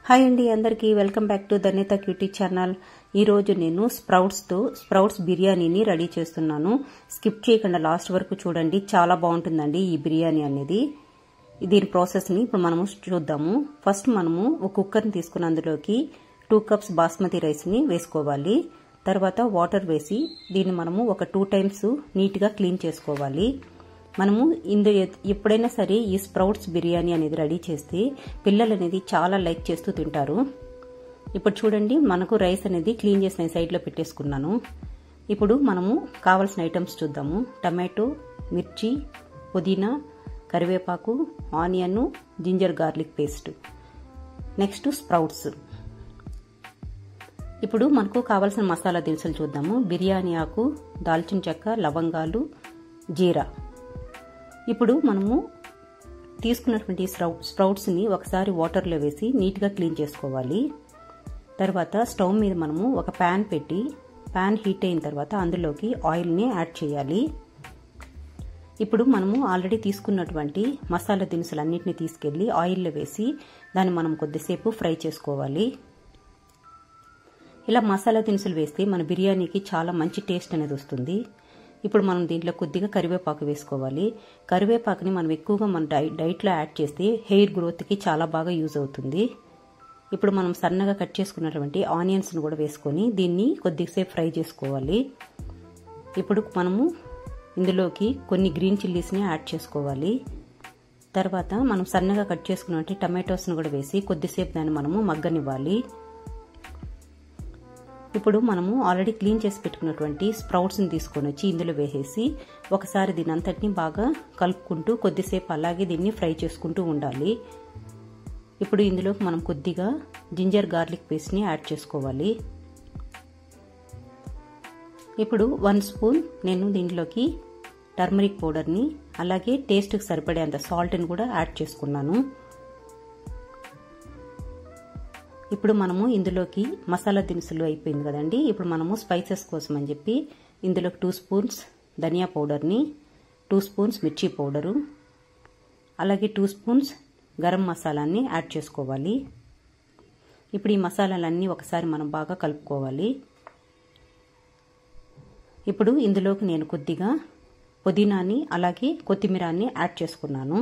Hi అండి అందరికీ welcome back to ధన్యత క్యూటీ ఛానల్. ఈరోజు నేను స్ప్రౌట్స్ బిర్యానీని రెడీ చేస్తున్నాను. స్కిప్ చేయకుండా లాస్ట్ వరకు చూడండి, చాలా బాగుంటుందండి ఈ బిర్యానీ అనేది. దీని ప్రాసెస్ని ఇప్పుడు మనము చూద్దాము. ఫస్ట్ మనము ఒక కుక్కర్ని తీసుకుని అందులోకి 2 కప్స్ బాస్మతి రైస్ని వేసుకోవాలి. తర్వాత వాటర్ వేసి దీన్ని మనము ఒక 2 టైమ్స్ నీట్గా క్లీన్ చేసుకోవాలి. మనము ఎప్పుడైనా సరే ఈ స్ప్రౌట్స్ బిర్యానీ అనేది రెడీ చేస్తే పిల్లలు అనేది చాలా లైక్ చేస్తూ తింటారు. ఇప్పుడు చూడండి, మనకు రైస్ అనేది క్లీన్ చేసిన సైడ్లో పెట్టేసుకున్నాను. ఇప్పుడు మనము కావాల్సిన ఐటమ్స్ చూద్దాము. టమాటో, మిర్చి, పుదీనా, కరివేపాకు, onion, ginger garlic paste. Next sprouts. ఇప్పుడు మనకు కావాల్సిన మసాలా దినుసులు చూద్దాము. బిర్యానీ ఆకు, దాల్చిన చెక్క, లవంగాలు, జీరా. ఇప్పుడు మనము తీసుకున్నటువంటి స్ప్రౌట్స్ని ఒకసారి వాటర్లో వేసి నీట్గా క్లీన్ చేసుకోవాలి. తర్వాత స్టవ్ మీద మనము ఒక ప్యాన్ పెట్టి ప్యాన్ హీట్ అయిన తర్వాత అందులోకి ఆయిల్ని యాడ్ చేయాలి. ఇప్పుడు మనము ఆల్రెడీ తీసుకున్నటువంటి మసాలా దినుసులు అన్నిటిని తీసుకెళ్లి ఆయిల్లో వేసి దాన్ని మనం కొద్దిసేపు ఫ్రై చేసుకోవాలి. ఇలా మసాలా దినుసులు వేస్తే మన బిర్యానీకి చాలా మంచి టేస్ట్ అనేది వస్తుంది. ఇప్పుడు మనం దీంట్లో కొద్దిగా కరివేపాకు వేసుకోవాలి. కరివేపాకుని మనం ఎక్కువగా మన డైట్లో యాడ్ చేస్తే హెయిర్ గ్రోత్కి చాలా బాగా యూజ్ అవుతుంది. ఇప్పుడు మనం సన్నగా కట్ చేసుకున్నటువంటి ఆనియన్స్ని కూడా వేసుకొని దీన్ని కొద్దిసేపు ఫ్రై చేసుకోవాలి. ఇప్పుడు మనము ఇందులోకి కొన్ని గ్రీన్ చిల్లీస్ని యాడ్ చేసుకోవాలి. తర్వాత మనం సన్నగా కట్ చేసుకున్నటువంటి టమాటోస్ని కూడా వేసి కొద్దిసేపు దాన్ని మనము మగ్గనివ్వాలి. ఇప్పుడు మనము ఆల్రెడీ క్లీన్ చేసి పెట్టుకున్నటువంటి స్ప్రౌట్స్ని తీసుకొని వచ్చి ఇందులో వేసేసి ఒకసారి దీని అంతటిని బాగా కలుపుకుంటూ కొద్దిసేపు అలాగే దీన్ని ఫ్రై చేసుకుంటూ ఉండాలి. ఇప్పుడు ఇందులోకి మనం కొద్దిగా జింజర్ గార్లిక్ పేస్ట్ని యాడ్ చేసుకోవాలి. ఇప్పుడు 1 స్పూన్ నేను దీంట్లోకి టర్మరిక్ పౌడర్ని అలాగే టేస్ట్కి సరిపడేంత సాల్ట్ని కూడా యాడ్ చేసుకున్నాను. ఇప్పుడు మనము ఇందులోకి మసాలా దినుసులు అయిపోయింది కదండి. ఇప్పుడు మనము స్పైసెస్ కోసం అని చెప్పి ఇందులోకి 2 స్పూన్స్ ధనియా పౌడర్ని, 2 స్పూన్స్ మిర్చి పౌడరు, అలాగే 2 స్పూన్స్ గరం మసాలాని యాడ్ చేసుకోవాలి. ఇప్పుడు ఈ మసాలాలన్నీ ఒకసారి మనం బాగా కలుపుకోవాలి. ఇప్పుడు ఇందులోకి నేను కొద్దిగా పుదీనాని అలాగే కొత్తిమీరాన్ని యాడ్ చేసుకున్నాను.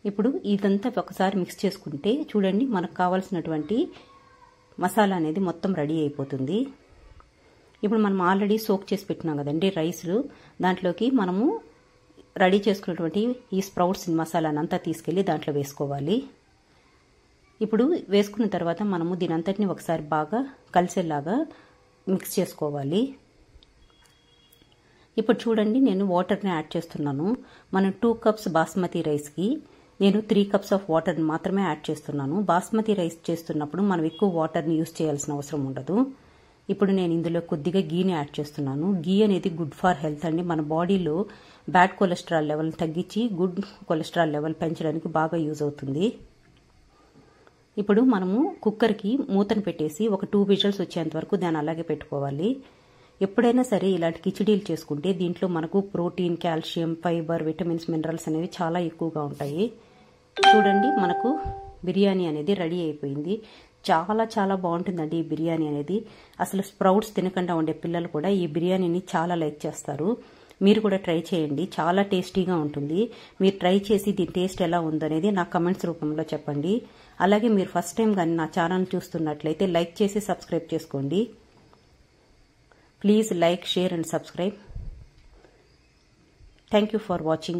ఇప్పుడు ఇదంతా ఒకసారి మిక్స్ చేసుకుంటే చూడండి, మనకు కావాల్సినటువంటి మసాలా అనేది మొత్తం రెడీ అయిపోతుంది. ఇప్పుడు మనం ఆల్రెడీ సోక్ చేసి పెట్టినాం కదండి రైస్, దాంట్లోకి మనము రెడీ చేసుకున్నటువంటి ఈ స్ప్రౌట్స్ మసాలాని అంతా తీసుకెళ్ళి దాంట్లో వేసుకోవాలి. ఇప్పుడు వేసుకున్న తర్వాత మనము దీని అంతటిని ఒకసారి బాగా కలిసేలాగా మిక్స్ చేసుకోవాలి. ఇప్పుడు చూడండి, నేను వాటర్ని యాడ్ చేస్తున్నాను. మనం 2 కప్స్ బాస్మతి రైస్కి నేను 3 కప్స్ ఆఫ్ వాటర్ని మాత్రమే యాడ్ చేస్తున్నాను. బాస్మతి రైస్ చేస్తున్నప్పుడు మనం ఎక్కువ వాటర్ని యూజ్ చేయాల్సిన అవసరం ఉండదు. ఇప్పుడు నేను ఇందులో కొద్దిగా గీని యాడ్ చేస్తున్నాను. గీ అనేది గుడ్ ఫర్ హెల్త్ అండి. మన బాడీలో బ్యాడ్ కొలెస్ట్రాల్ లెవెల్ తగ్గించి గుడ్ కొలెస్ట్రాల్ లెవెల్ పెంచడానికి బాగా యూజ్ అవుతుంది. ఇప్పుడు మనము కుక్కర్కి మూతను పెట్టేసి ఒక 2 విజిల్స్ వచ్చేంత వరకు దాన్ని అలాగే పెట్టుకోవాలి. ఎప్పుడైనా సరే ఇలాంటి కిచిడీలు చేసుకుంటే దీంట్లో మనకు protein, calcium, fibre, vitamins, minerals అనేవి చాలా ఎక్కువగా ఉంటాయి. చూడండి, మనకు బిర్యానీ అనేది రెడీ అయిపోయింది. చాలా చాలా బాగుంటుందండి ఈ బిర్యానీ అనేది. అసలు స్ప్రౌట్స్ తినకుండా ఉండే పిల్లలు కూడా ఈ బిర్యానీని చాలా లైక్ చేస్తారు. మీరు కూడా ట్రై చేయండి, చాలా టేస్టీగా ఉంటుంది. మీరు ట్రై చేసి దీని టేస్ట్ ఎలా ఉందనేది నా కమెంట్స్ రూపంలో చెప్పండి. అలాగే మీరు ఫస్ట్ టైం కానీ నా ఛానల్ చూస్తున్నట్లయితే లైక్ చేసి సబ్స్క్రైబ్ చేసుకోండి. Please like, share and subscribe. Thank you for watching.